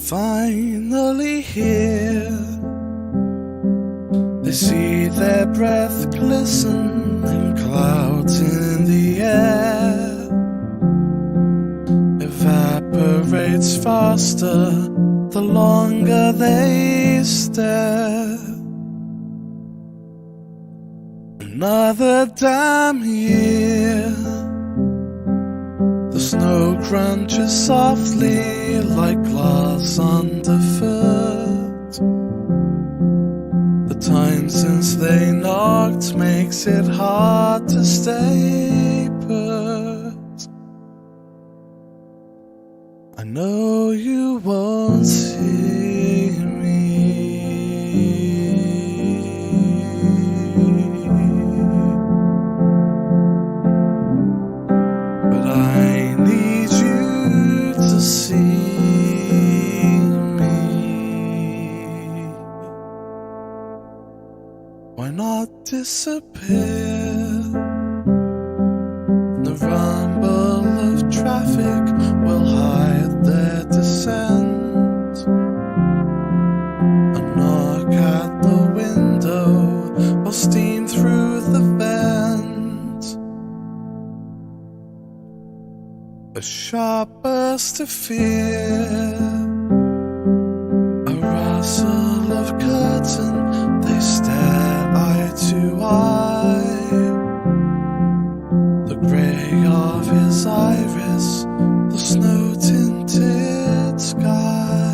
finally here. They see their breath glisten in clouds in the air. Evaporates faster the longer they stare. Another damn year. The snow crunches softly like glass underfoot. The time since they knocked makes it hard to stay put. I know you won't see me, but I need you to see me. Why not disappear? The rumble of traffic will hide their descent. A knock at the window will steam through the vent. A sharp burst of fear, a rustle of curtain, they stare eye to eye. The grey of his iris, the snow-tinted sky.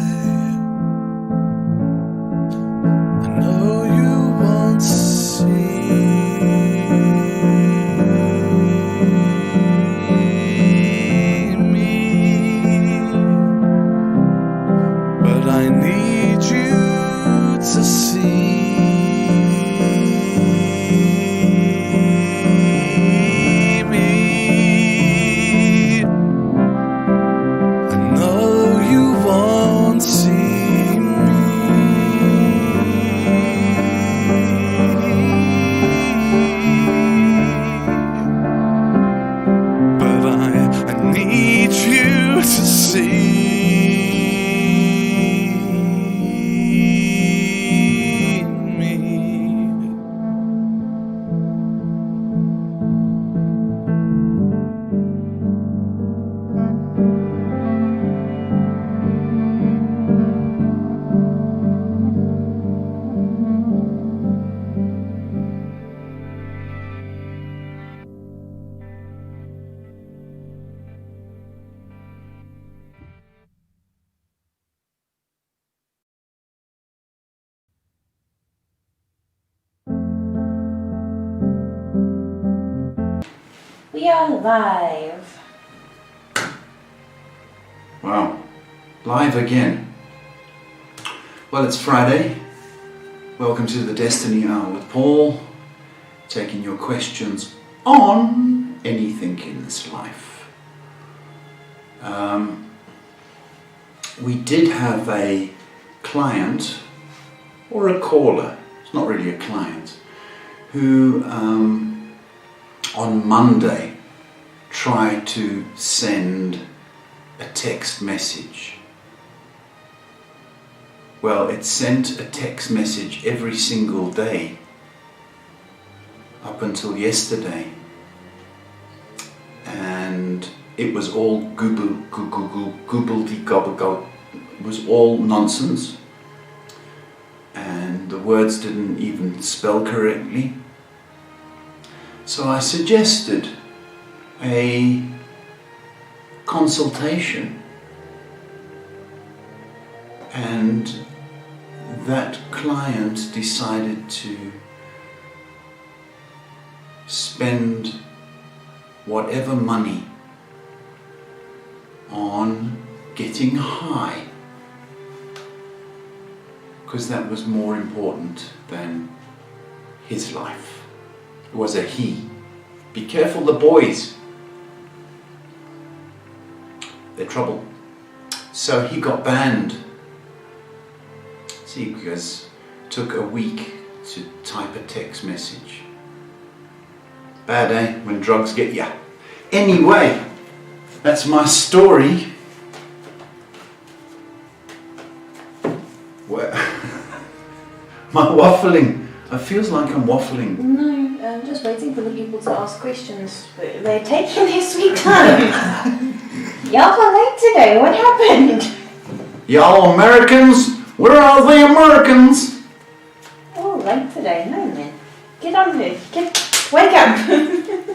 I know you won't see me, but I need you to see me. I know you won't see me, but I need you to see me. We are live. Wow, live again. Well, it's Friday. Welcome to the Destiny Hour with Paul, taking your questions on anything in this life. We did have a client, or a caller, it's not really a client, who on Monday tried to send a text message. Well, it sent a text message every single day up until yesterday, and it was all goobledy-gobble-gobble. It was all nonsense, and the words didn't even spell correctly. So I suggested a consultation, and that client decided to spend whatever money on getting high, because that was more important than his life. It was a he. Be careful, the boys. They're trouble. So he got banned. See, because it took a week to type a text message. Bad, eh? When drugs get ya. Anyway, that's my story. Am I waffling? It feels like I'm waffling. No, I'm just waiting for the people to ask questions. They're taking their sweet time. Y'all are late today. What happened? Y'all Americans, where are the Americans? Oh, late today. No, man. Get on here. Wake up.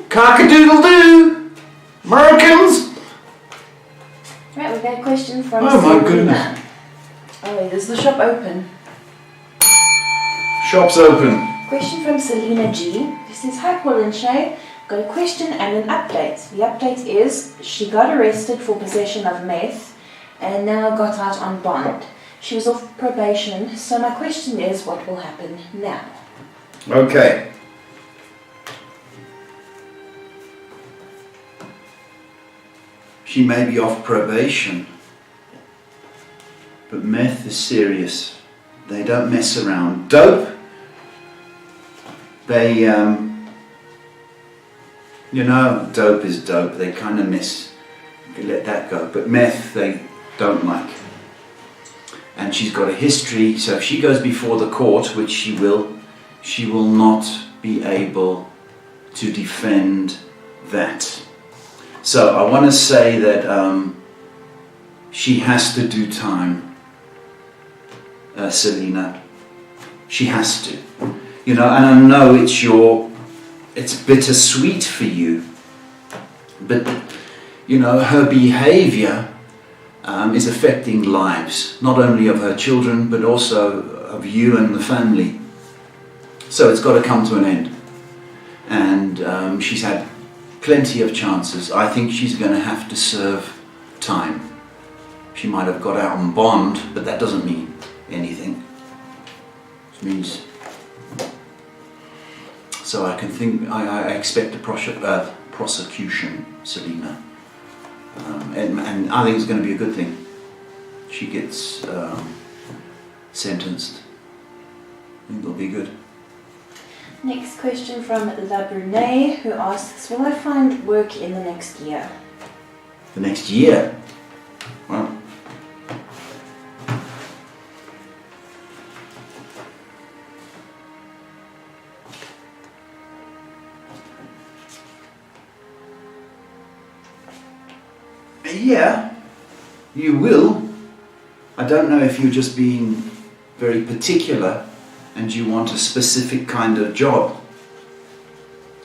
Cock-a-doodle-doo! Americans! Right, we've got a question from Oh my Selena. goodness. Oh, wait, is the shop open? Shop's open. Question from Selena G. Who says, hi Paul and Shay. Got a question and an update. The update is she got arrested for possession of meth and now got out on bond. She was off probation, so my question is what will happen now? Okay. She may be off probation, but meth is serious. They don't mess around. Dope, they, dope is dope. They kind of let that go. But meth, they don't like. And she's got a history, so if she goes before the court, which she will not be able to defend that. So I want to say that she has to do time, Selena. She has to. And I know it's bittersweet for you, but her behavior is affecting lives, not only of her children, but also of you and the family. So it's got to come to an end. And she's had plenty of chances. I think she's going to have to serve time. She might have got out on bond, but that doesn't mean anything. It means... So I expect a prosecution, Selena. And I think it's going to be a good thing. She gets sentenced. I think it'll be good. Next question from La Brunei, who asks, will I find work in the next year? The next year? Well, yeah, you will. I don't know if you're just being very particular and you want a specific kind of job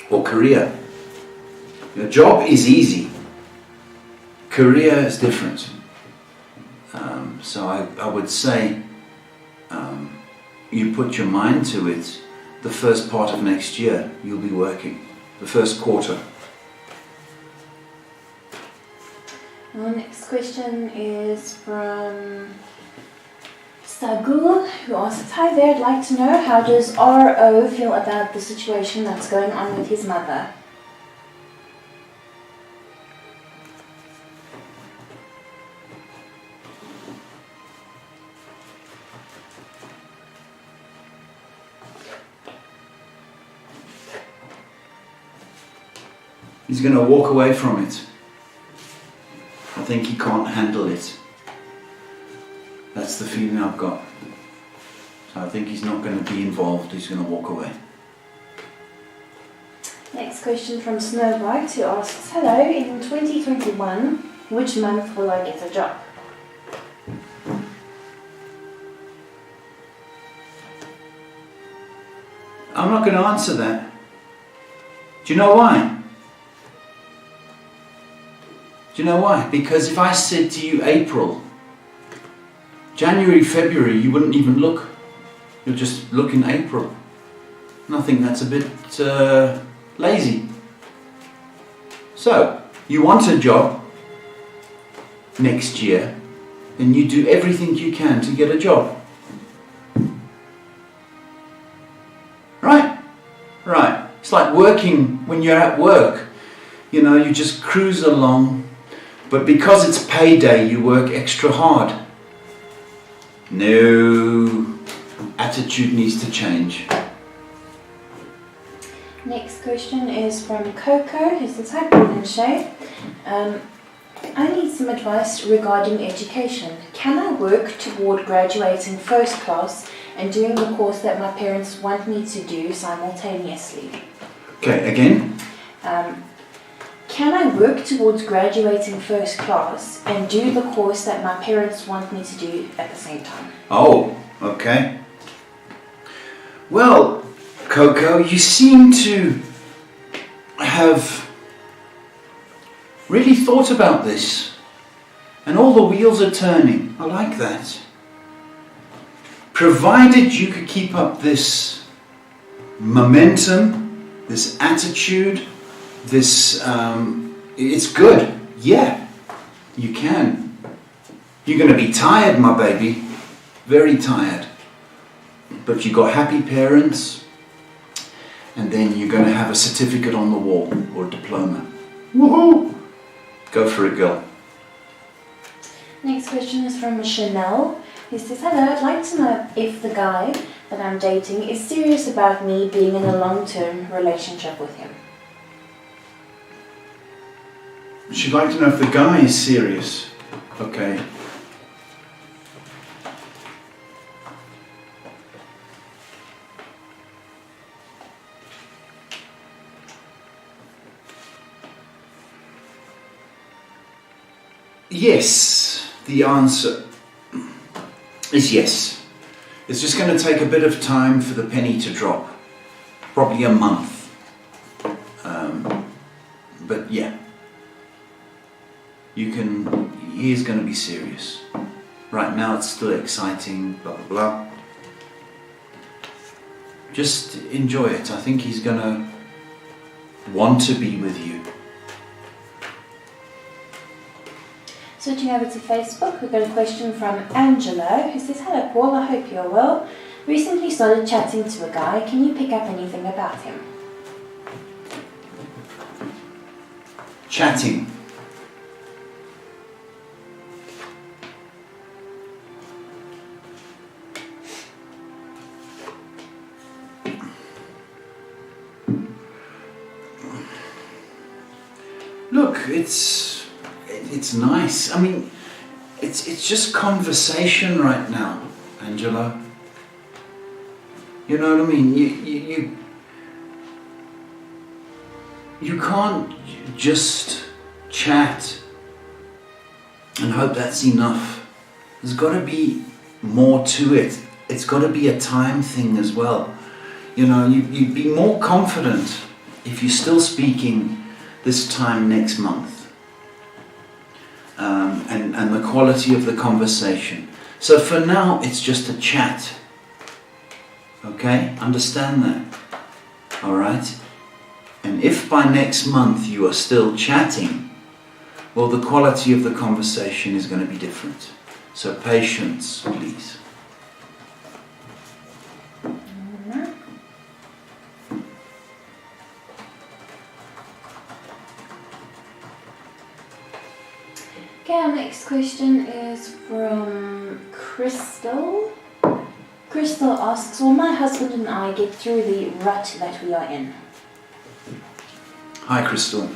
or career. Your job is easy. Career is different. So I would say you put your mind to it. The first part of next year you'll be working. The first quarter. Our next question is from Sagul, who asks, hi there, I'd like to know, how does RO feel about the situation that's going on with his mother? He's going to walk away from it. I think he can't handle it. That's the feeling I've got. So I think he's not going to be involved, he's going to walk away. Next question from Snowbite, who asks, hello, in 2021, which month will I get a job? I'm not going to answer that. Do you know why? Do you know why? Because if I said to you April, January, February, you wouldn't even look. You'll just look in April. And I think that's a bit lazy. So, you want a job next year, then you do everything you can to get a job. Right? Right. It's like working when you're at work. You just cruise along. But because it's payday, you work extra hard. No, attitude needs to change. Next question is from Coco, who says, hi Paul and Shay. I need some advice regarding education. Can I work toward graduating first class and doing the course that my parents want me to do simultaneously. Okay, again? Can I work towards graduating first class and do the course that my parents want me to do at the same time? Oh, okay. Well, Coco, you seem to have really thought about this, and all the wheels are turning. I like that. Provided you could keep up this momentum, this attitude, this, it's good. Yeah, you can. You're going to be tired, my baby. Very tired. But you got happy parents, and then you're going to have a certificate on the wall, or a diploma. Woohoo! Go for it, girl. Next question is from Chanel, who says, hello, I'd like to know if the guy that I'm dating is serious about me being in a long-term relationship with him. She'd like to know if the guy is serious. Okay. Yes, the answer is yes. It's just going to take a bit of time for the penny to drop. Probably a month. But yeah. He is going to be serious. Right now it's still exciting, blah blah blah. Just enjoy it. I think he's going to want to be with you. Switching over to Facebook, we've got a question from Angela, who says, hello Paul, I hope you're well. Recently started chatting to a guy. Can you pick up anything about him? Chatting. Look, it's nice. I mean, it's just conversation right now, Angela. You know what I mean? You can't just chat and hope that's enough. There's got to be more to it. It's got to be a time thing as well. You know, you'd be more confident if you're still speaking this time next month. And the quality of the conversation. So for now, it's just a chat. Okay? Understand that? Alright? And if by next month you are still chatting, well, the quality of the conversation is going to be different. So patience, please. Okay, our next question is from Crystal. Crystal asks, will my husband and I get through the rut that we are in? Hi, Crystal.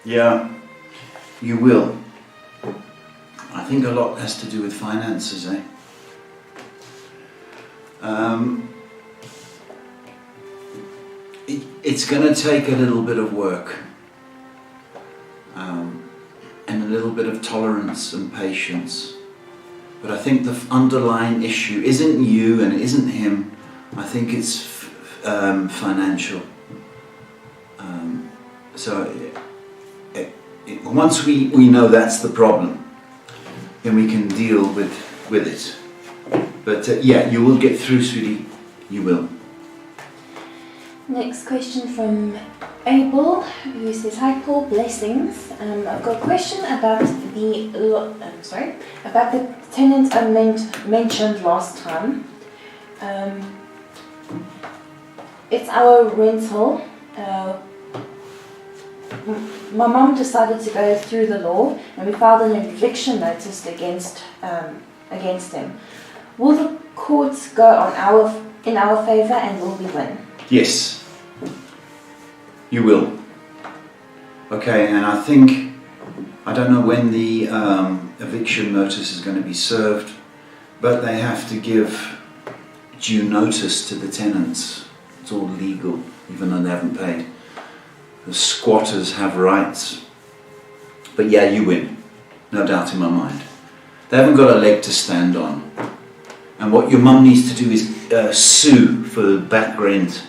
Yeah, you will. I think a lot has to do with finances, eh? It's going to take a little bit of work and a little bit of tolerance and patience. But I think the underlying issue isn't you and it isn't him. I think it's financial. Once we know that's the problem, then we can deal with it. But yeah, you will get through, sweetie. You will. Next question from Abel, who says, hi Paul, blessings. I've got a question about the tenant I mentioned last time. It's our rental. My mum decided to go through the law, and we filed an eviction notice against him. Will the courts go in our favour, and will we win? Yes. You will. Okay, and I think, I don't know when the eviction notice is going to be served, but they have to give due notice to the tenants. It's all legal, even though they haven't paid. The squatters have rights. But yeah, you win, no doubt in my mind. They haven't got a leg to stand on. And what your mum needs to do is sue for back rent.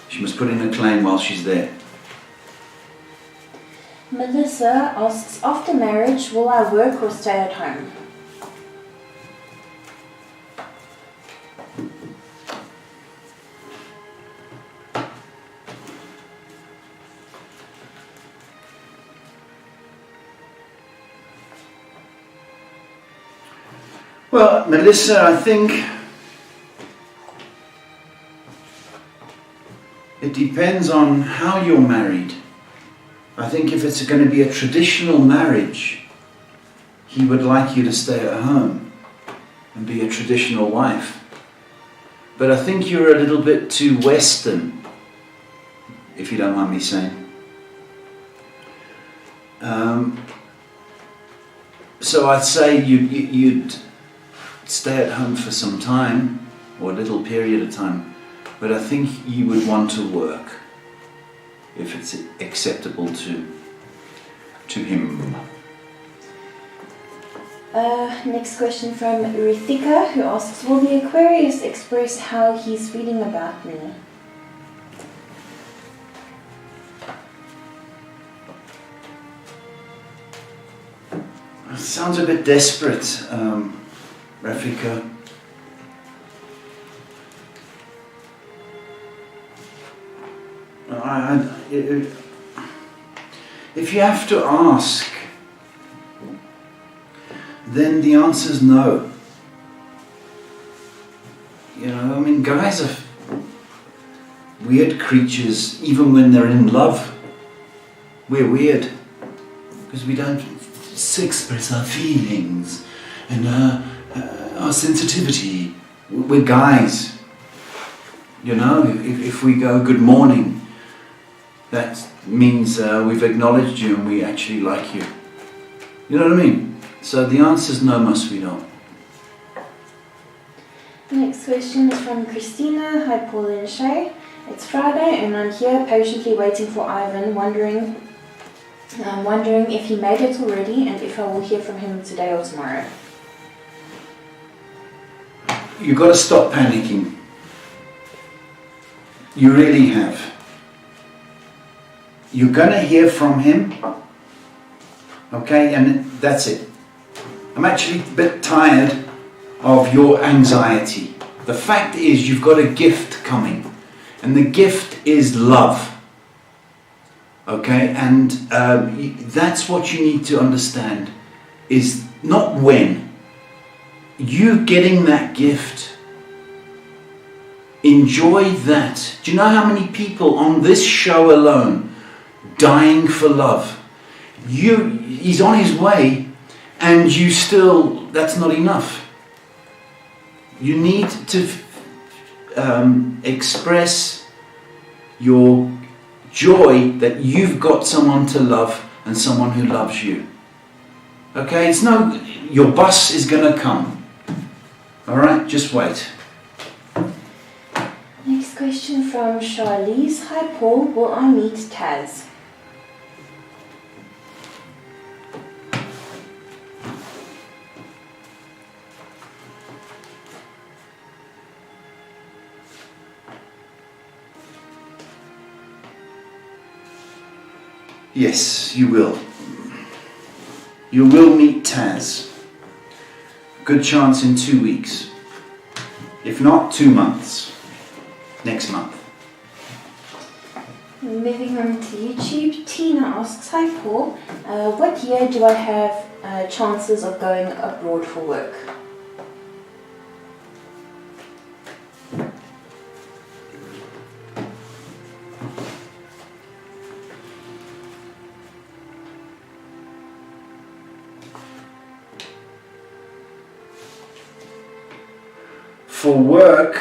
She must put in a claim while she's there. Melissa asks, after marriage, will I work or stay at home? Well, Melissa, I think it depends on how you're married. I think if it's going to be a traditional marriage, he would like you to stay at home and be a traditional wife. But I think you're a little bit too Western, if you don't mind me saying. So I'd say you'd stay at home for some time, or a little period of time, but I think you would want to work if it's acceptable to him. Next question from Rithika, who asks, will the Aquarius express how he's feeling about me? It sounds a bit desperate, Rafika. If you have to ask, then the answer's no. You know, I mean, guys are weird creatures, even when they're in love. We're weird because we don't express our feelings and our sensitivity. We're guys. You know, if we go good morning, that means we've acknowledged you and we actually like you. You know what I mean? So the answer is no, most we don't. Next question is from Christina. Hi Paul and Shay. It's Friday and I'm here patiently waiting for Ivan, wondering if he made it already and if I will hear from him today or tomorrow. You've got to stop panicking. You really have. You're going to hear from him, okay, and that's it. I'm actually a bit tired of your anxiety. The fact is you've got a gift coming, and the gift is love, okay, and that's what you need to understand, is not when. You getting that gift, enjoy that. Do you know how many people on this show alone dying for love? He's on his way and you still, that's not enough. You need to express your joy that you've got someone to love and someone who loves you. Okay, it's no, your bus is going to come. Alright, just wait. Next question from Charlize. Hi Paul, will I meet Taz? Yes, you will. You will meet Taz. Good chance in 2 weeks. If not, 2 months. Next month. Moving on to YouTube, Tina asks, hi Paul, what year do I have chances of going abroad for work? For work,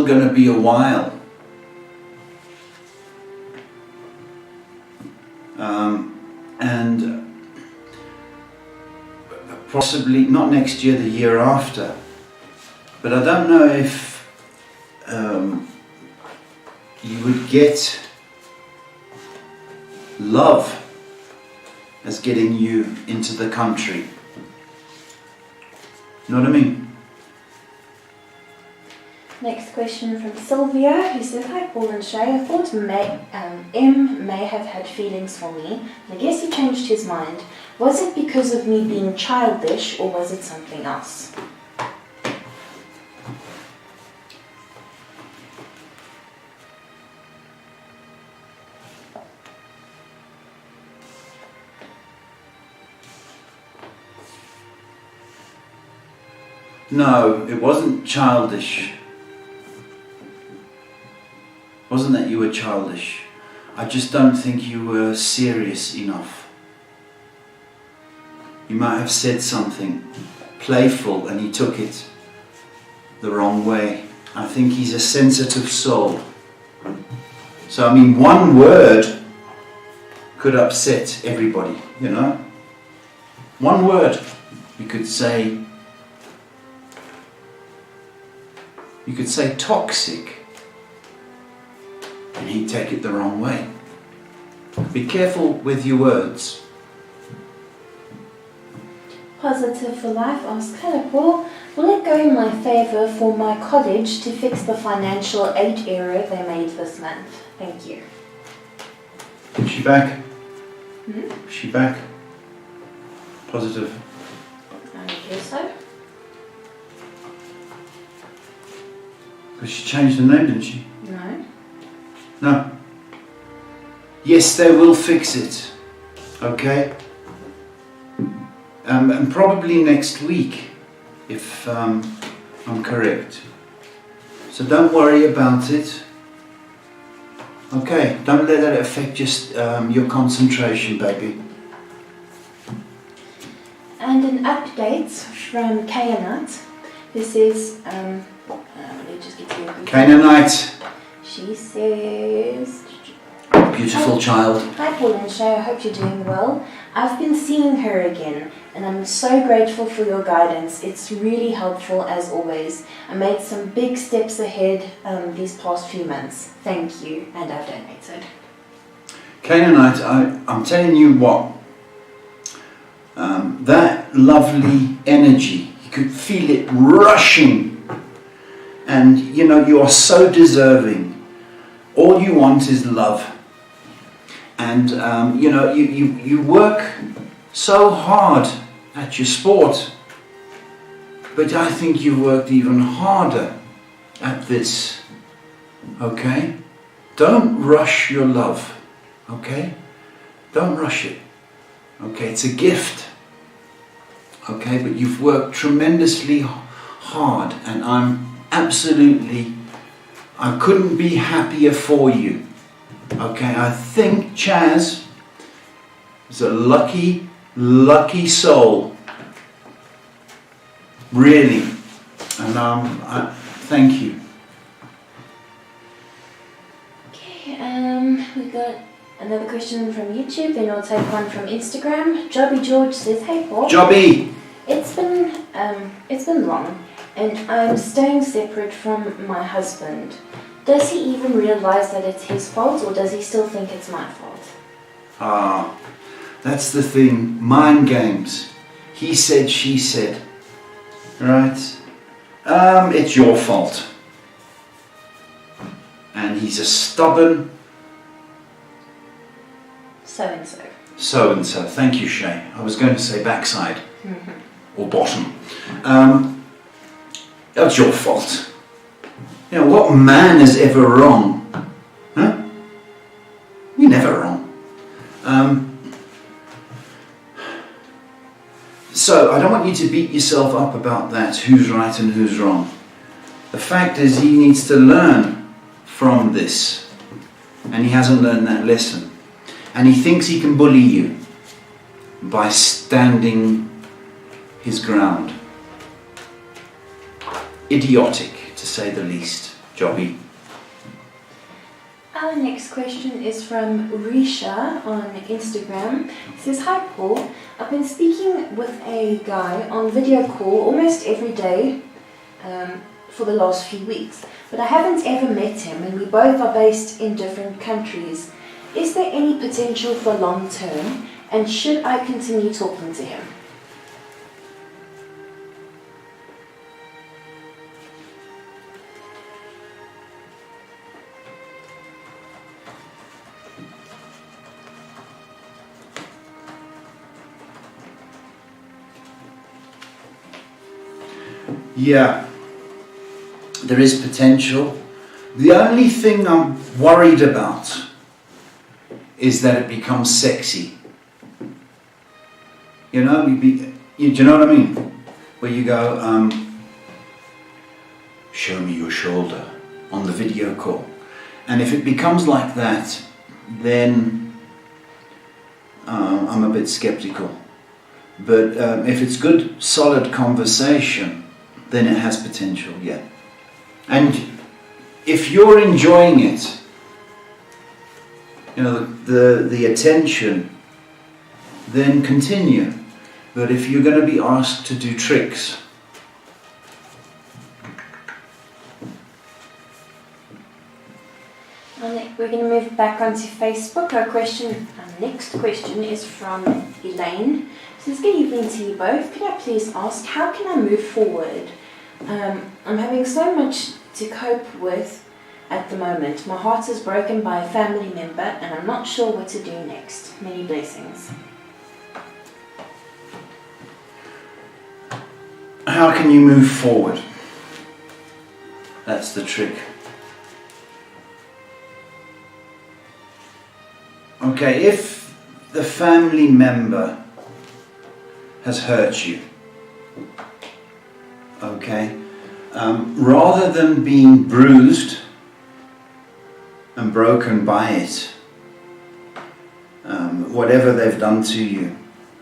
going to be a while. And possibly not next year, the year after. But I don't know if you would get love as getting you into the country. You know what I mean? Next question from Sylvia, who says, "Hi Paul and Shay, I thought M may have had feelings for me. I guess he changed his mind. Was it because of me being childish, or was it something else?" No, it wasn't childish. It wasn't that you were childish. I just don't think you were serious enough. You might have said something playful and he took it the wrong way. I think he's a sensitive soul. So I mean, one word could upset everybody, you know? One word you could say toxic, and he'd take it the wrong way. Be careful with your words. Positive for Life asks, "Hello Paul, will it go in my favour for my college to fix the financial aid error they made this month? Thank you." Is she back? Is she back? Positive. I guess so. Because she changed the name, didn't she? No. No. Yes, they will fix it. Okay? And probably next week, if I'm correct. So don't worry about it. Okay? Don't let that affect just your concentration, baby. And an update from Kayanat, who says, let me just get to your Canaanite. She says, Beautiful child. "Hi Paul and Shay, I hope you're doing well. I've been seeing her again and I'm so grateful for your guidance. It's really helpful as always. I made some big steps ahead these past few months. Thank you, and I've donated." Canaanite, I'm telling you what, that lovely energy, you could feel it rushing, and you know, you are so deserving. All you want is love. And you know, you work so hard at your sport, but I think you worked even harder at this. Okay? Don't rush your love. Okay? Don't rush it. Okay? It's a gift. Okay? But you've worked tremendously hard, and I couldn't be happier for you. Okay, I think Chaz is a lucky, lucky soul. Really. And thank you. Okay, we got another question from YouTube, then we'll take one from Instagram. Jobby George says, "Hey Paul. Jobby! It's been long, and I'm staying separate from my husband. Does he even realise that it's his fault, or does he still think it's my fault?" Ah, that's the thing. Mind games. He said, she said. Right? It's your fault. And he's a stubborn so-and-so. so-and-so. Thank you, Shay. I was going to say backside. Or bottom. That's your fault. You know, what man is ever wrong? Huh? You're never wrong. So, I don't want you to beat yourself up about that, who's right and who's wrong. The fact is, he needs to learn from this. And he hasn't learned that lesson. And he thinks he can bully you by standing his ground. Idiotic, to say the least. jobby. Our next question is from Risha on Instagram. It says, "Hi Paul, I've been speaking with a guy on video call almost every day for the last few weeks, but I haven't ever met him and we both are based in different countries. Is there any potential for long term and should I continue talking to him?" Yeah, there is potential. The only thing I'm worried about is that it becomes sexy. You know, do you know what I mean? Where you go, show me your shoulder on the video call. And if it becomes like that, then I'm a bit skeptical. But if it's good, solid conversation, then it has potential, yeah. And if you're enjoying it, you know, the attention, then continue. But if you're going to be asked to do tricks, we're going to move back onto Facebook. Our next question is from Elaine. It says, "Good evening to you both. Could I please ask, how can I move forward? I'm having so much to cope with at the moment. My heart is broken by a family member and I'm not sure what to do next. Many blessings." how can you move forward? That's the trick. Okay, if the family member has hurt you, okay, rather than being bruised and broken by it, whatever they've done to you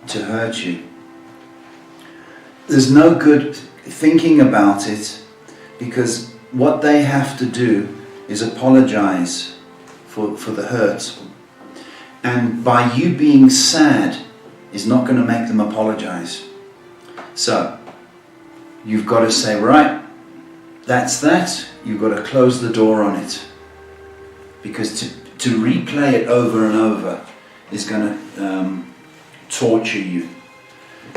to hurt you, there's no good thinking about it, because what they have to do is apologize for the hurt. And by you being sad is not going to make them apologize. So, you've got to say, right, that's that. You've got to close the door on it. Because to replay it over and over is going to torture you.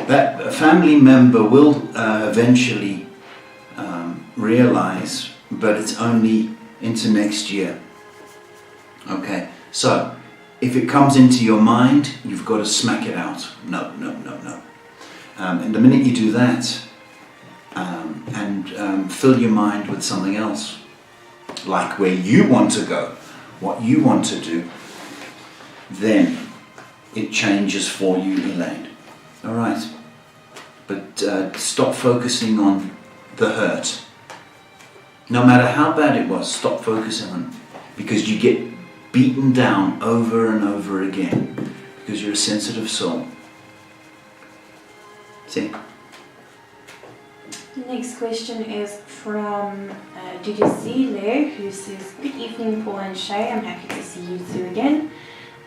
That family member will eventually realize, but it's only into next year. Okay, so if it comes into your mind, you've got to smack it out. No. And the minute you do that, and fill your mind with something else, like where you want to go, what you want to do, then it changes for you, Elaine. All right. But stop focusing on the hurt. No matter how bad it was, stop focusing on it, because you get beaten down over and over again because you're a sensitive soul. See? The next question is from Dudizile, who says, "Good evening, Paul and Shay. I'm happy to see you two again.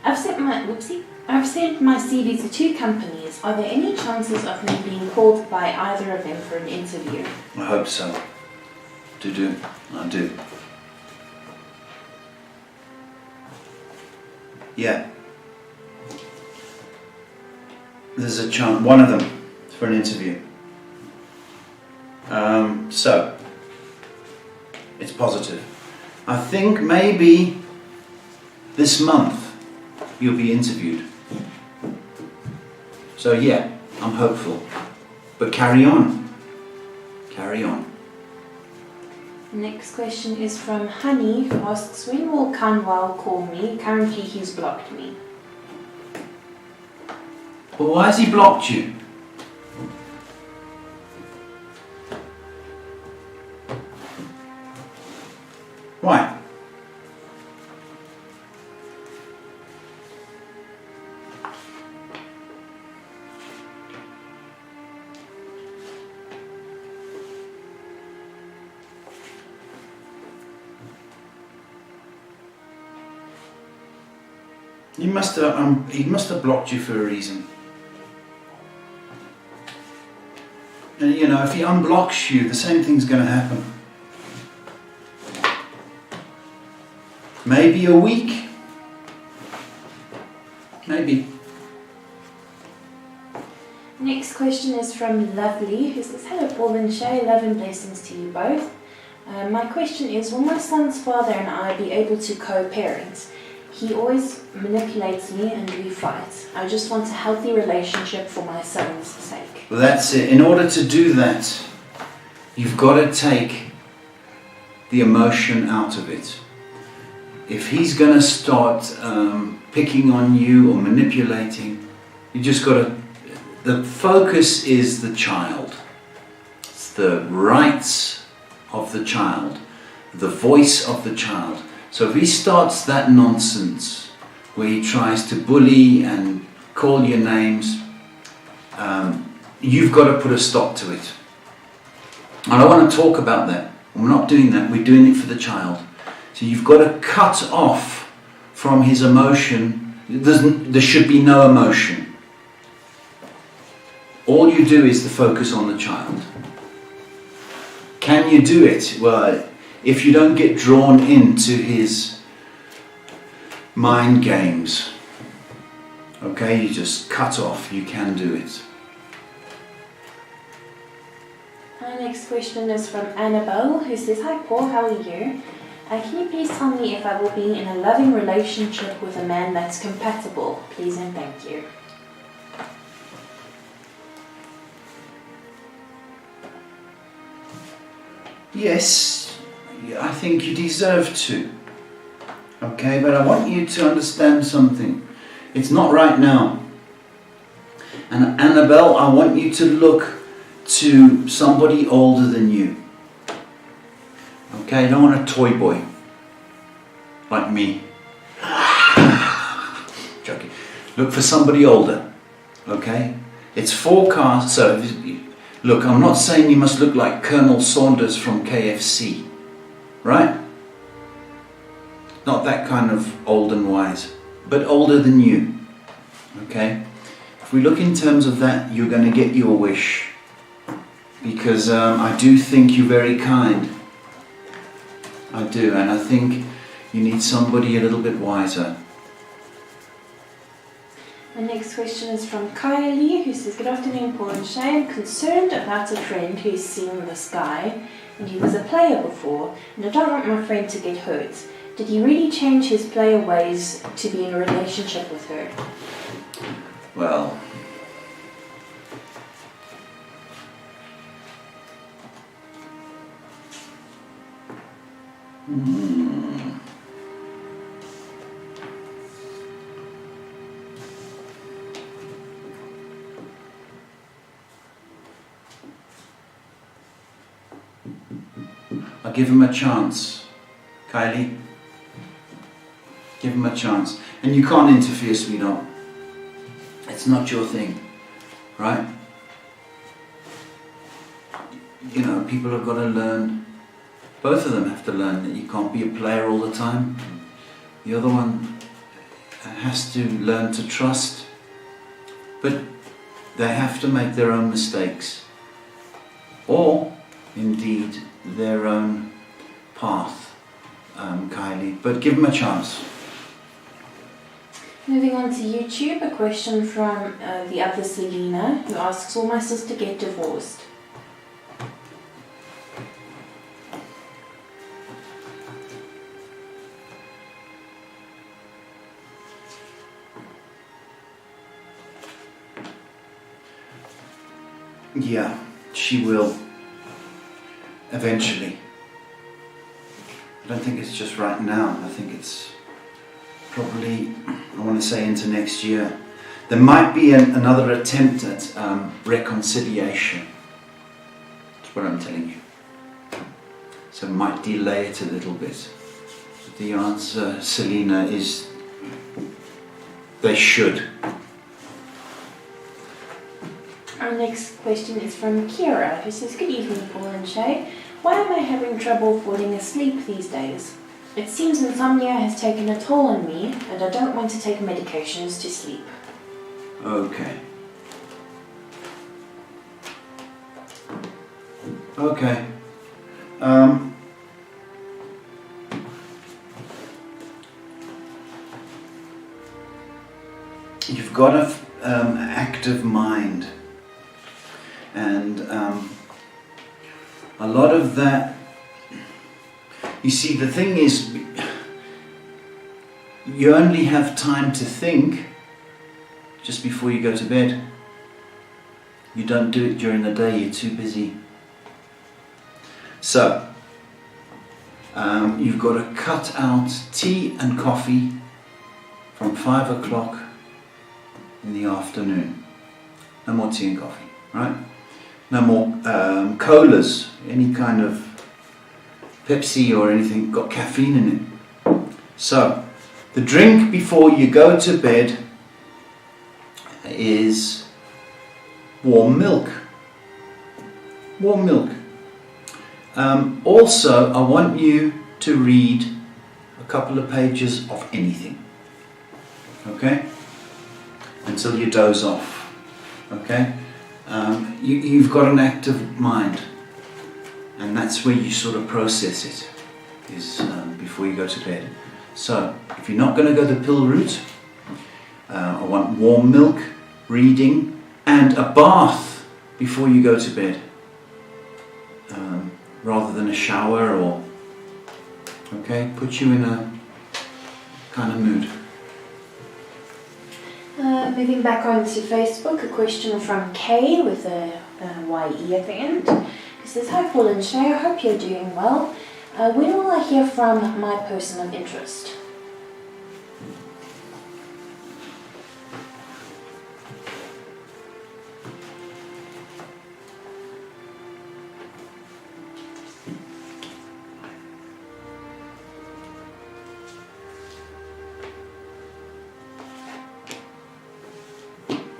I've sent my CV to 2 companies. Are there any chances of me being called by either of them for an interview?" I hope so. I do. Yeah. There's a chance, one of them, for an interview. So, it's positive. I think maybe this month you'll be interviewed. So yeah, I'm hopeful. But carry on. Carry on. Next question is from Honey, who asks, "When will Kanwal call me? Currently he's blocked me." Well, why has he blocked you? Why? He must have blocked you for a reason. And you know, if he unblocks you, the same thing's going to happen. Maybe a week. Maybe. Next question is from Lovely, who says, "Hello Paul and Shay, love and blessings to you both. My question is, will my son's father and I be able to co-parent? He always manipulates me and we fight. I just want a healthy relationship for my son's sake." Well, that's it. In order to do that, you've got to take the emotion out of it. If he's going to start picking on you or manipulating, you just got to... The focus is the child. It's the rights of the child, the voice of the child. So if he starts that nonsense where he tries to bully and call you names, you've got to put a stop to it. And I want to talk about that. We're not doing that, we're doing it for the child. So you've got to cut off from his emotion. There should be no emotion. All you do is the focus on the child. Can you do it? Well, if you don't get drawn into his mind games, okay, you just cut off, you can do it. Our next question is from Annabelle, who says, "Hi Paul, how are you? Can you please tell me if I will be in a loving relationship with a man that's compatible? Please and thank you." Yes, I think you deserve to. Okay, but I want you to understand something. It's not right now. And Annabelle, I want you to look to somebody older than you. Okay, I don't want a toy boy like me. Joking. Look for somebody older. Okay? It's forecast, so look, I'm not saying you must look like Colonel Saunders from KFC, right? Not that kind of old and wise, but older than you, okay? If we look in terms of that, you're going to get your wish, because I do think you're very kind. I do, and I think you need somebody a little bit wiser. The next question is from Kylie, who says, "Good afternoon, Paul and Shay. I'm concerned about a friend who's seen this guy, and he was a player before, and I don't want my friend to get hurt. Did he really change his player ways to be in a relationship with her?" Well, I'll give him a chance, Kylie. Give him a chance. And you can't interfere, sweetheart. It's not your thing, right? You know, people have got to learn, both of them have to learn that you can't be a player all the time. The other one has to learn to trust, but they have to make their own mistakes, or indeed their own path, Kylie, but give them a chance. Moving on to YouTube, a question from the other Selena, who asks, "Will my sister get divorced?" Yeah, she will. Eventually. I don't think it's just right now. I think it's probably, I want to say, into next year. There might be another attempt at reconciliation. That's what I'm telling you. So it might delay it a little bit. The answer, Selena, is they should. Our next question is from Kira, who says, "Good evening, Paul and Shay. Why am I having trouble falling asleep these days?" It seems insomnia has taken a toll on me and I don't want to take medications to sleep. Okay. Okay. You've got an active mind, and a lot of that. You see, the thing is, you only have time to think just before you go to bed. You don't do it during the day, you're too busy. So, you've got to cut out tea and coffee from 5 o'clock in the afternoon. No more tea and coffee, right? No more colas, any kind of Pepsi or anything, got caffeine in it. So, the drink before you go to bed is warm milk. Warm milk. Also, I want you to read a couple of pages of anything. Okay? Until you doze off. Okay? You've got an active mind. And that's where you sort of process it, is before you go to bed. So, if you're not going to go the pill route, I want warm milk, reading, and a bath before you go to bed. Rather than a shower or... Okay, put you in a kind of mood. Moving back onto Facebook, a question from Kay with a YE at the end. It says, "Hi Paul and Shay, I hope you're doing well. When will I hear from my person of interest?"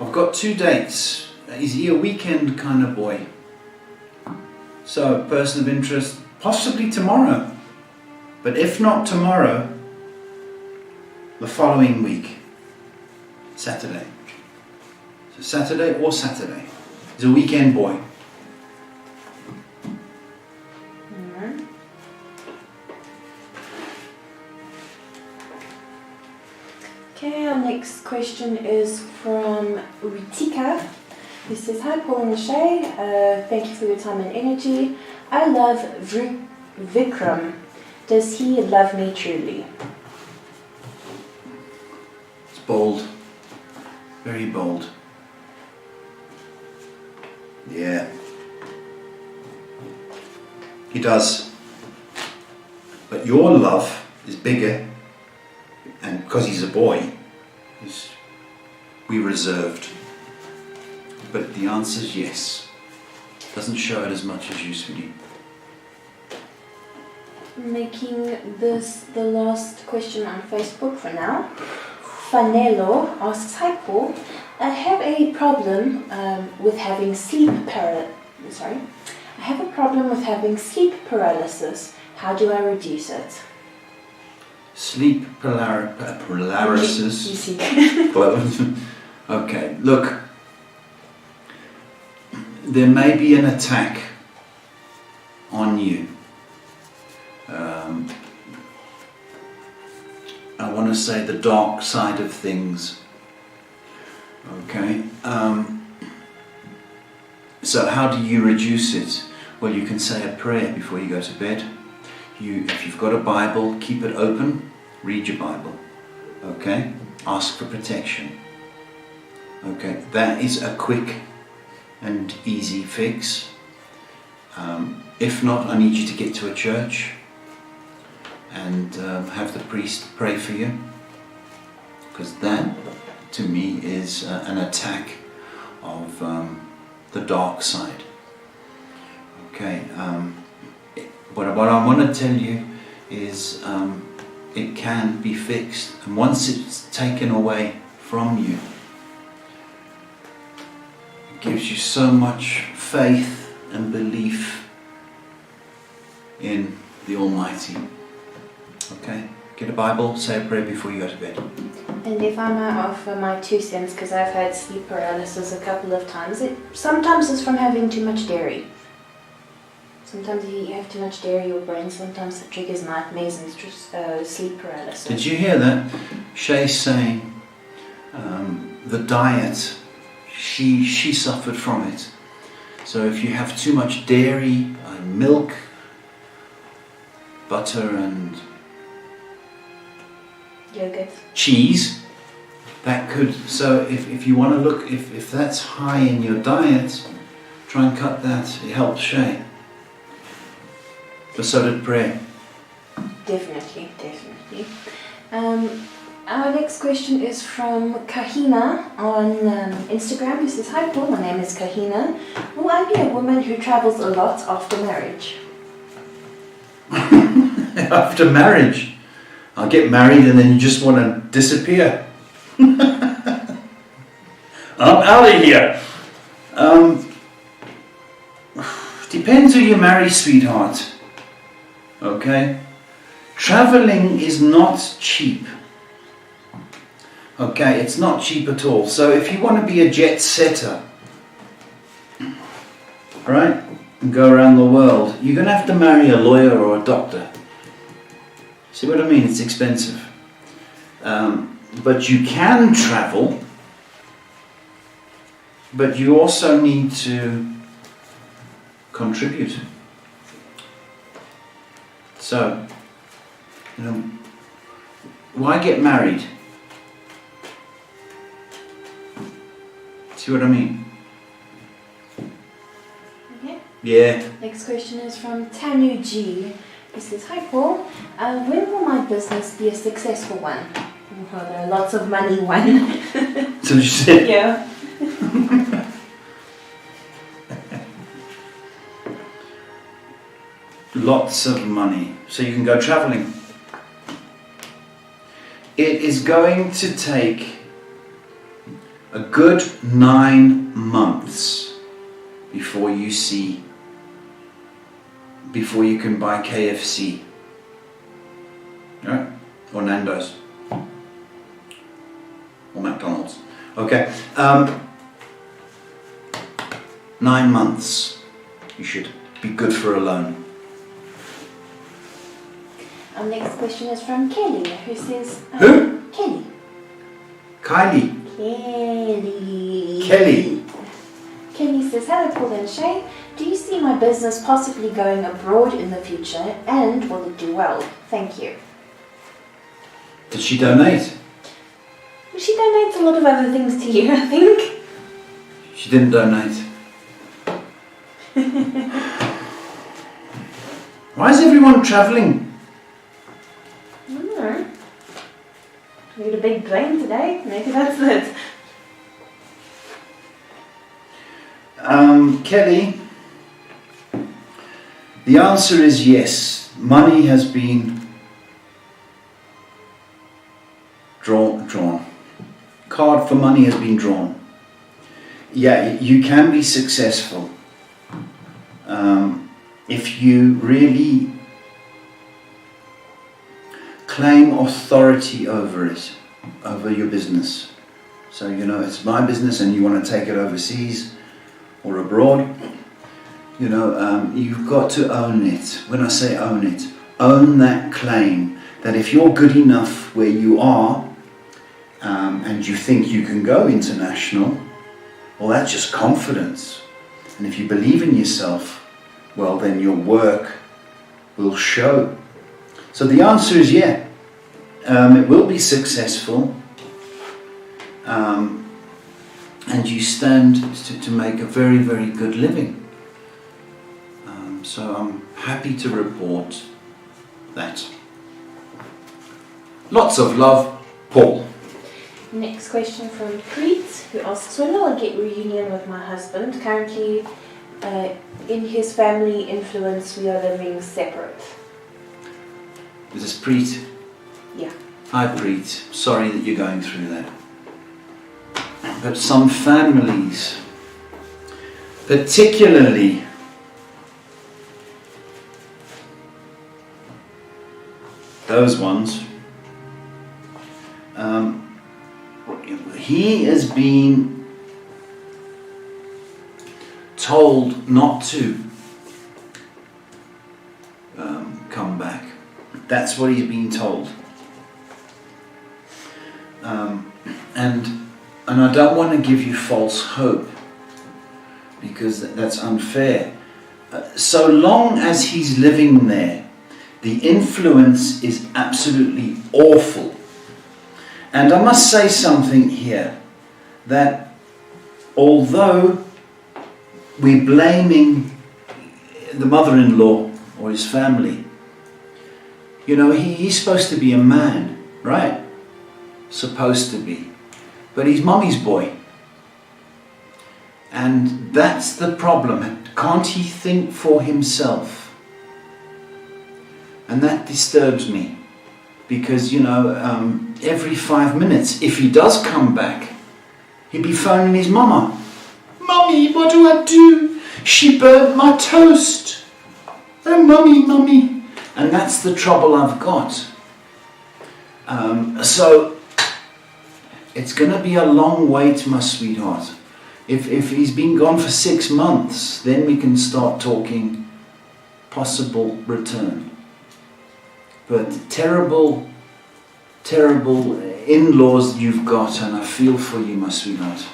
I've got 2 dates. Is he a weekend kind of boy? So, person of interest, possibly tomorrow. But if not tomorrow, the following week, Saturday. So Saturday or Saturday. He's a weekend boy. Okay, our next question is from Ritika, who says, "Hi Paul and Shay, thank you for your time and energy. I love Vikram. Does he love me truly?" It's bold. Very bold. Yeah. He does. But your love is bigger. And because he's a boy, we reserved. But the answer is yes. Doesn't show it as much as you, sweetie. Making this the last question on Facebook for now. Fanelo asks, "Hi Paul, I have a problem with having sleep paralysis. How do I reduce it?" Sleep paralysis. You see. Okay, look. There may be an attack on you. I want to say the dark side of things. Okay. So how do you reduce it? Well, you can say a prayer before you go to bed. If you've got a Bible, keep it open. Read your Bible. Okay? Ask for protection. Okay? That is a quick and easy fix. If not, I need you to get to a church and have the priest pray for you, because that to me is an attack of the dark side. Okay, but what I want to tell you is it can be fixed, and once it's taken away from you, it gives you so much faith and belief in the Almighty. Okay? Get a Bible, say a prayer before you go to bed. And if I might offer my 2 cents, because I've had sleep paralysis a couple of times. Sometimes it's from having too much dairy. Sometimes you have too much dairy, your brain sometimes it triggers nightmares and sleep paralysis. Did you hear that? Shay's saying the diet, she suffered from it. So if you have too much dairy, milk, butter and yogurt, cheese, that could, so if you want to look, if that's high in your diet, try and cut that. It helps Shay. But so did prayer. Definitely. Our next question is from Kahina on Instagram, who says, "Hi Paul, my name is Kahina. Will I be a woman who travels a lot after marriage?" After marriage? I'll get married and then you just want to disappear. I'm out of here. Depends who you marry, sweetheart. Okay? Traveling is not cheap. Okay, it's not cheap at all. So if you want to be a jet setter, right, and go around the world, you're going to have to marry a lawyer or a doctor. See what I mean? It's expensive. But you can travel, but you also need to contribute. So, why get married? See what I mean? Okay. Yeah. Next question is from Tanu G. He says, "Hi Paul, when will my business be a successful one?" Well, there are lots of money one. So you said. Yeah. Lots of money, so you can go travelling. It is going to take a good 9 months before you can buy KFC, right? Or Nando's, or McDonald's. Okay, 9 months. You should be good for a loan. Our next question is from Kelly, who says... Who? Kelly. Kylie. Kelly. Kelly says, "Hello Paul and Shay. Do you see my business possibly going abroad in the future, and will it do well? Thank you." Did she donate? She donates a lot of other things to you, I think. She didn't donate. Why is everyone travelling? I don't know. We had a big plane today. Maybe that's it. Kelly, the answer is yes. Money has been drawn. Card for money has been drawn. Yeah, you can be successful if you really claim authority over it, over your business. So, it's my business and you want to take it overseas or abroad, you've got to own it. When I say own it, own that claim that if you're good enough where you are and you think you can go international, well, that's just confidence. And if you believe in yourself, well, then your work will show. So the answer is yeah. It will be successful. And you stand to make a very, very good living. So I'm happy to report that. Lots of love, Paul. Next question from Preet, who asks, "When will I get reunion with my husband? Currently, in his family influence, we are living separate." Is this Preet? Yeah. Hi Preet, sorry that you're going through that. But some families, particularly those ones. He has been told not to come back. That's what he's been told. And I don't want to give you false hope, because that's unfair. So long as he's living there, the influence is absolutely awful. And I must say something here, that although we're blaming the mother-in-law or his family, you know, he's supposed to be a man, right? Supposed to be. But he's mummy's boy. And that's the problem. Can't he think for himself? And that disturbs me. Because, you know, every 5 minutes, if he does come back, he'd be phoning his mama. Mummy, what do I do? She burnt my toast. Oh, mummy, mummy. And that's the trouble I've got. So, it's going to be a long wait, my sweetheart. If he's been gone for 6 months, then we can start talking possible return. But terrible, terrible in-laws you've got, and I feel for you, my sweetheart.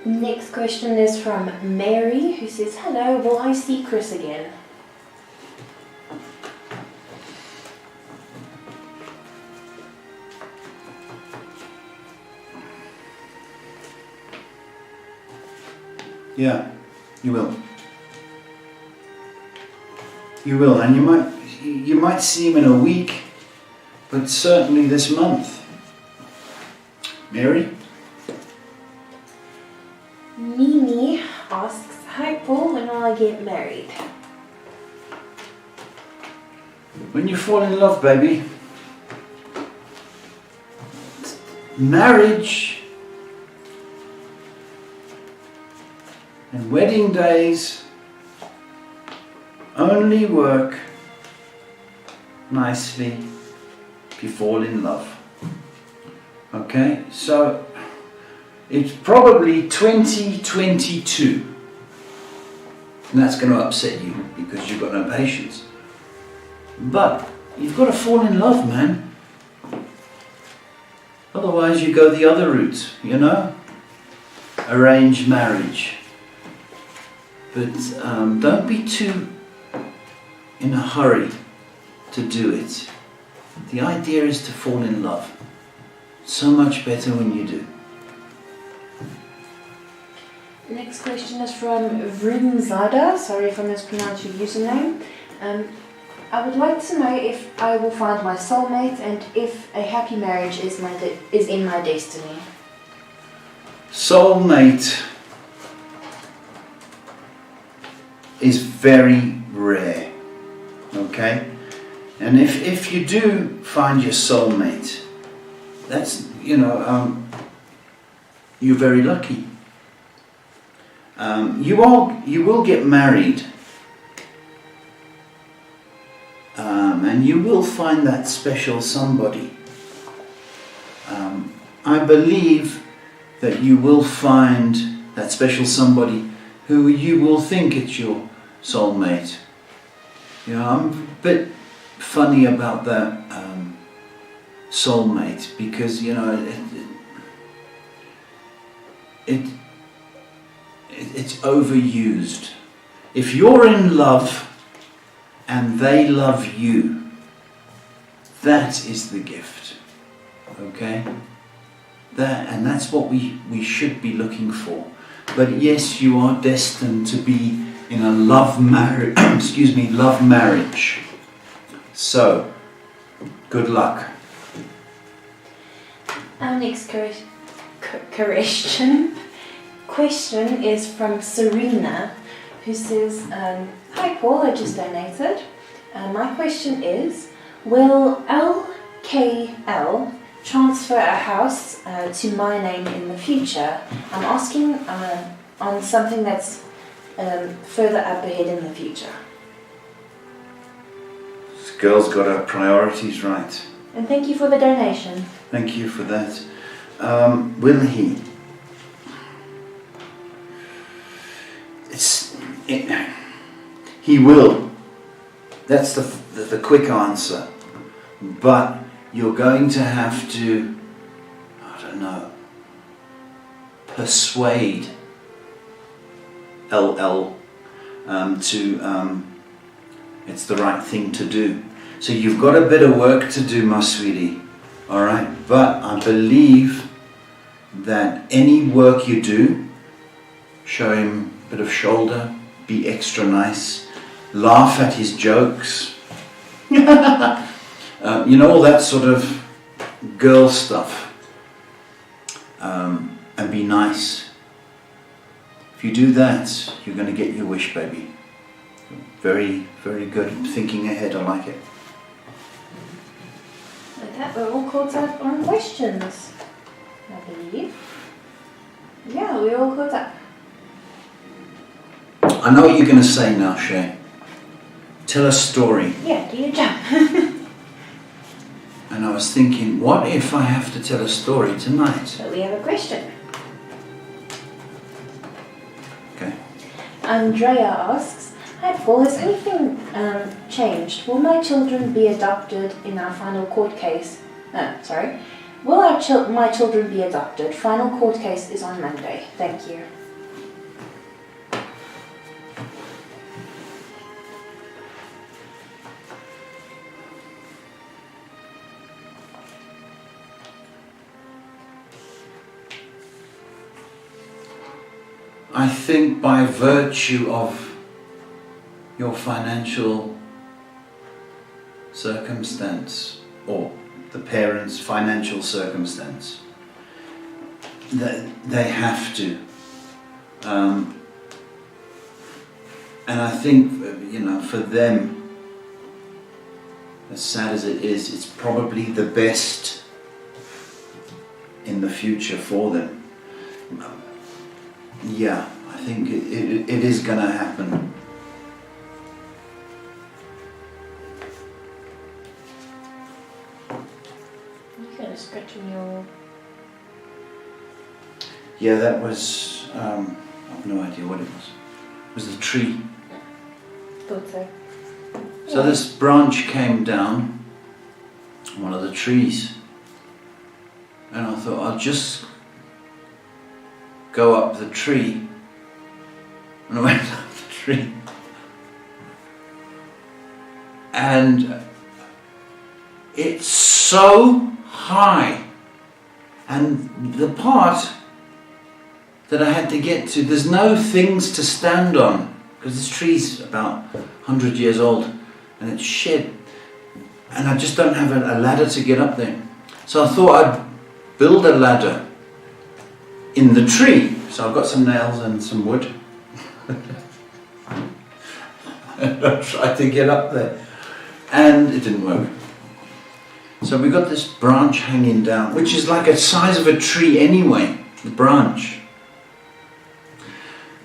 Next question is from Mary, who says, hello, will I see Chris again? Yeah, you will. You will, and you might see him in a week, but certainly this month. Mary? Mimi asks, hi Paul, when will I get married? When you fall in love, baby. Marriage and wedding days only work nicely if you fall in love. Okay, so it's probably 2022, and that's going to upset you because you've got no patience. But you've got to fall in love, man. Otherwise you go the other route, you know? Arranged marriage. But don't be too in a hurry to do it. The idea is to fall in love. So much better when you do. Next question is from Vroomzada. Sorry if I mispronounced your username. I would like to know if I will find my soulmate and if a happy marriage is in my destiny. Soulmate is very rare, okay? And if you do find your soulmate, that's, you know, you're very lucky. You will get married, and you will find that special somebody. I believe that you will find that special somebody who you will think it's your soulmate. You know, I'm a bit funny about that soulmate, because, you know, it's overused. If you're in love and they love you, that is the gift. Okay? That's what we should be looking for. But yes, you are destined to be in a love marriage. Love marriage. So, good luck. Our next question is from Serena, who says, hi Paul, I just donated. My question is, will LKL transfer a house to my name in the future? I'm asking on something that's further up ahead in the future. girl's got her priorities right. And thank you for the donation. Thank you for that. Will he? He will. That's the quick answer. But you're going to have to, I don't know, persuade LL it's the right thing to do. So you've got a bit of work to do, my sweetie. All right? But I believe that any work you do, show him a bit of shoulder, be extra nice, laugh at his jokes, you know, all that sort of girl stuff, and be nice. If you do that, you're going to get your wish, baby. Very, very good. Thinking ahead, I like it. With that, we're all caught up on questions, I believe. Yeah, we're all caught up. I know what you're going to say now, Shay. Tell a story. Yeah, do your job. And I was thinking, what if I have to tell a story tonight? So we have a question. Okay. Andrea asks, "Hi Paul, has anything changed? Will my children be adopted in our final court case? Will my children be adopted? Final court case is on Monday. Thank you." I think by virtue of your financial circumstance, or the parents' financial circumstance, that they have to. And I think, you know, for them, as sad as it is, it's probably the best in the future for them. Yeah, I think it is going to happen. You're going to scratch on your... Yeah, that was, I have no idea what it was. It was the tree. Thought so. So this branch came down, one of the trees, and I thought I'll just go up the tree, and I went up the tree, and it's so high, and the part that I had to get to, there's no things to stand on, because this tree's about 100 years old, and it's shed, and I just don't have a ladder to get up there. So I thought I'd build a ladder in the tree. So I've got some nails and some wood. And I tried to get up there, and it didn't work. So we got this branch hanging down, which is like the size of a tree anyway, the branch.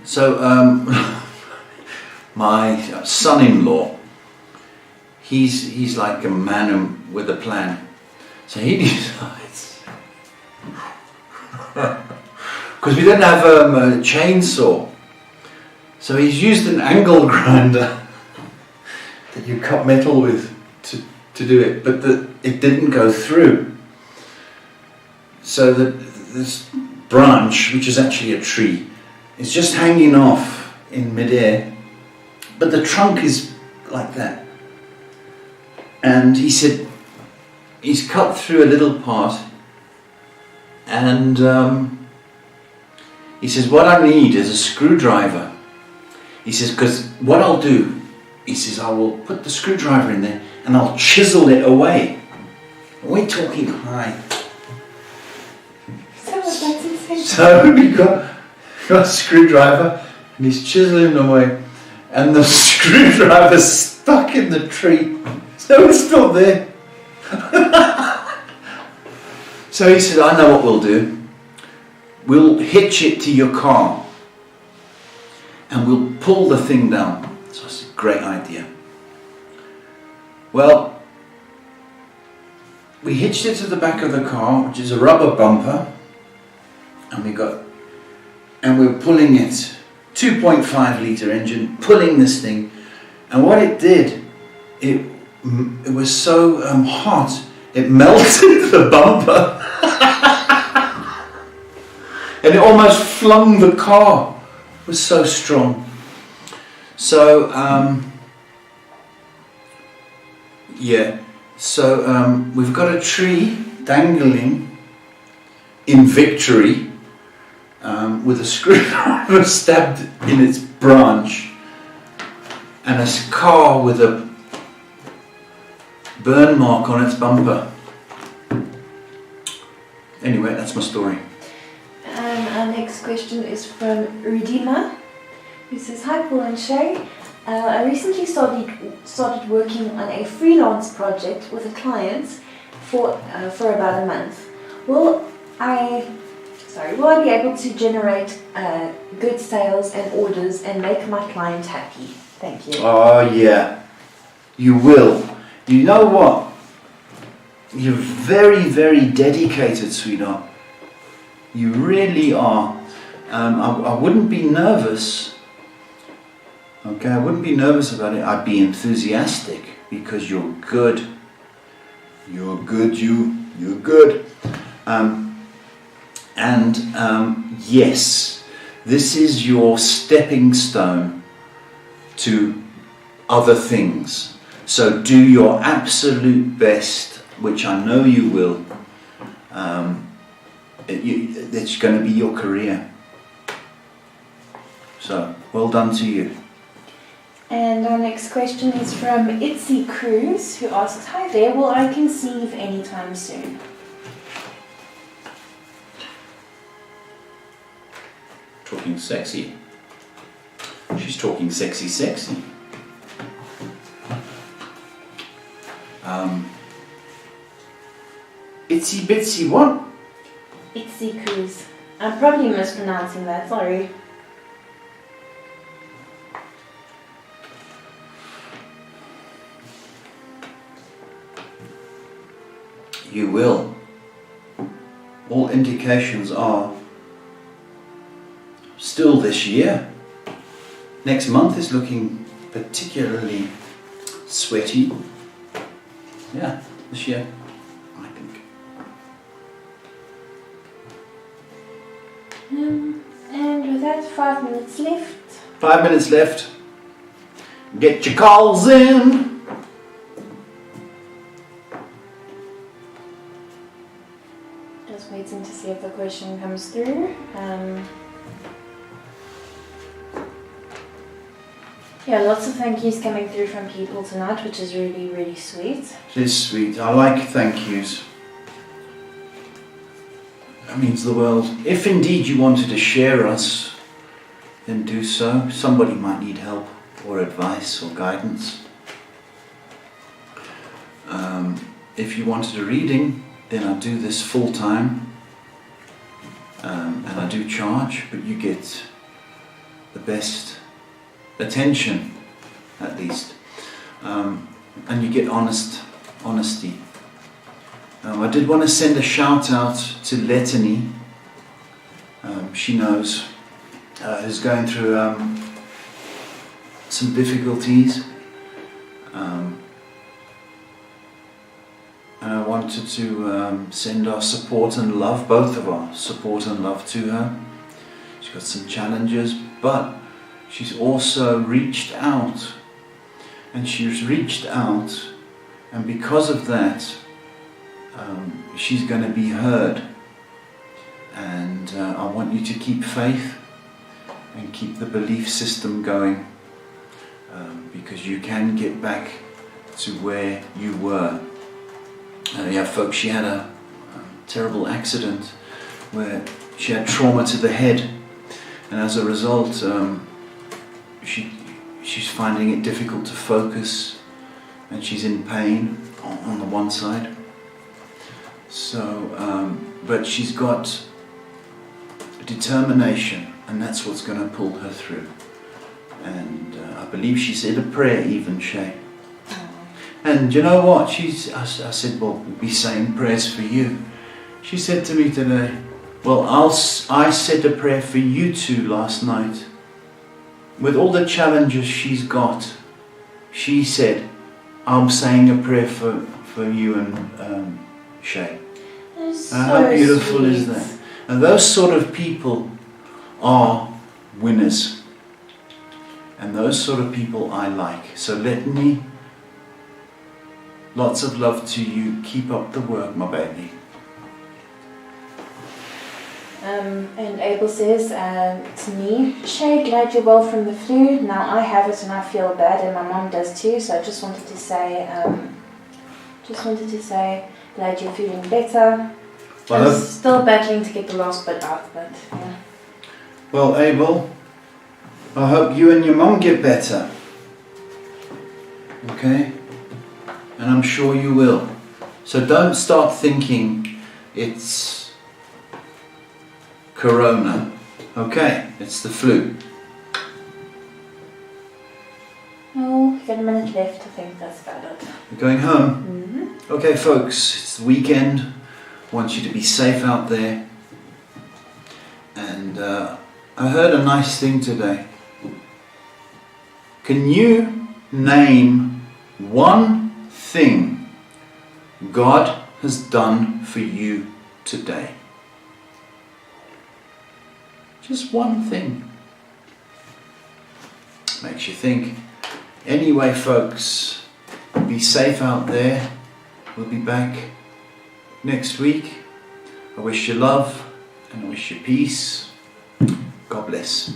So my son-in-law, he's like a man with a plan. So he decides, because we didn't have a chainsaw, so he's used an angle grinder that you cut metal with to do it, but it didn't go through. So this branch, which is actually a tree, is just hanging off in midair, but the trunk is like that. And he said he's cut through a little part, and he says, what I need is a screwdriver. He says, because what I'll do, he says, I will put the screwdriver in there and I'll chisel it away. We're talking high. So that's insane. So we got a screwdriver and he's chiseling away, and the screwdriver's stuck in the tree, so it's still there. So he said, I know what we'll do. We'll hitch it to your car and we'll pull the thing down. So it's a great idea. Well, we hitched it to the back of the car, which is a rubber bumper, and we're pulling it, 2.5 litre engine, pulling this thing, and what it did, it was so hot, it melted the bumper, and it almost flung the car. It was so strong. So we've got a tree dangling in victory, with a screwdriver stabbed in its branch, and a car with a burn mark on its bumper. Anyway, that's my story. Our next question is from Rudima, who says, "Hi Paul and Shay. I recently started working on a freelance project with a client for about a month. Will I be able to generate good sales and orders and make my client happy? Thank you." Oh yeah, you will. You know what? You're very, very dedicated, sweetheart. You really are. I wouldn't be nervous. Okay, I wouldn't be nervous about it. I'd be enthusiastic because you're good. You're good. You're good. Yes, this is your stepping stone to other things. So do your absolute best, which I know you will. It's going to be your career. So, well done to you. And our next question is from Itzy Cruz, who asks, "Hi there, will I conceive anytime soon?" Talking sexy. She's talking sexy. Itsy bitsy what? Itzy Cruz. I'm probably mispronouncing that, sorry. You will. All indications are still this year. Next month is looking particularly sweaty. Yeah, this year, I think. And with that, 5 minutes left. 5 minutes left. Get your calls in. Just waiting to see if the question comes through. Yeah, lots of thank yous coming through from people tonight, which is really, really sweet. It is sweet. I like thank yous. That means the world. If indeed you wanted to share us, then do so. Somebody might need help or advice or guidance. If you wanted a reading, then I do this full time, and I do charge, but you get the best attention, at least, and you get honesty. I did want to send a shout out to Letany. She knows, who's going through some difficulties, and I wanted to send our support and love, both of our support and love to her. She's got some challenges, but she's also reached out, and because of that, she's going to be heard. And I want you to keep faith and keep the belief system going, because you can get back to where you were. Folks, she had a terrible accident where she had trauma to the head, and as a result, she's finding it difficult to focus, and she's in pain on the one side. So, but she's got determination, and that's what's going to pull her through. And I believe she said a prayer even, Shay. And you know what? I said, well, we'll be saying prayers for you. She said to me today, well, I said a prayer for you two last night. With all the challenges she's got, she said, I'm saying a prayer for you and Shay. So How beautiful sweet. is that? And those sort of people are winners. And those sort of people I like. So let me, lots of love to you. Keep up the work, my baby. And Abel says to me, Shay, glad you're well from the flu. Now I have it and I feel bad, and my mom does too. So I just wanted to say, glad you're feeling better. Well, I'm still battling to get the last bit out, but yeah. well, Abel, I hope you and your mum get better. Okay? And I'm sure you will. So don't start thinking it's Corona. Okay, it's the flu. Oh, we've got a minute left. I think that's about it. You're going home? Mm-hmm. Okay, folks, it's the weekend. I want you to be safe out there. And I heard a nice thing today. Can you name one thing God has done for you today? Just one thing. Makes you think. Anyway, folks, be safe out there. We'll be back next week. I wish you love and I wish you peace. God bless.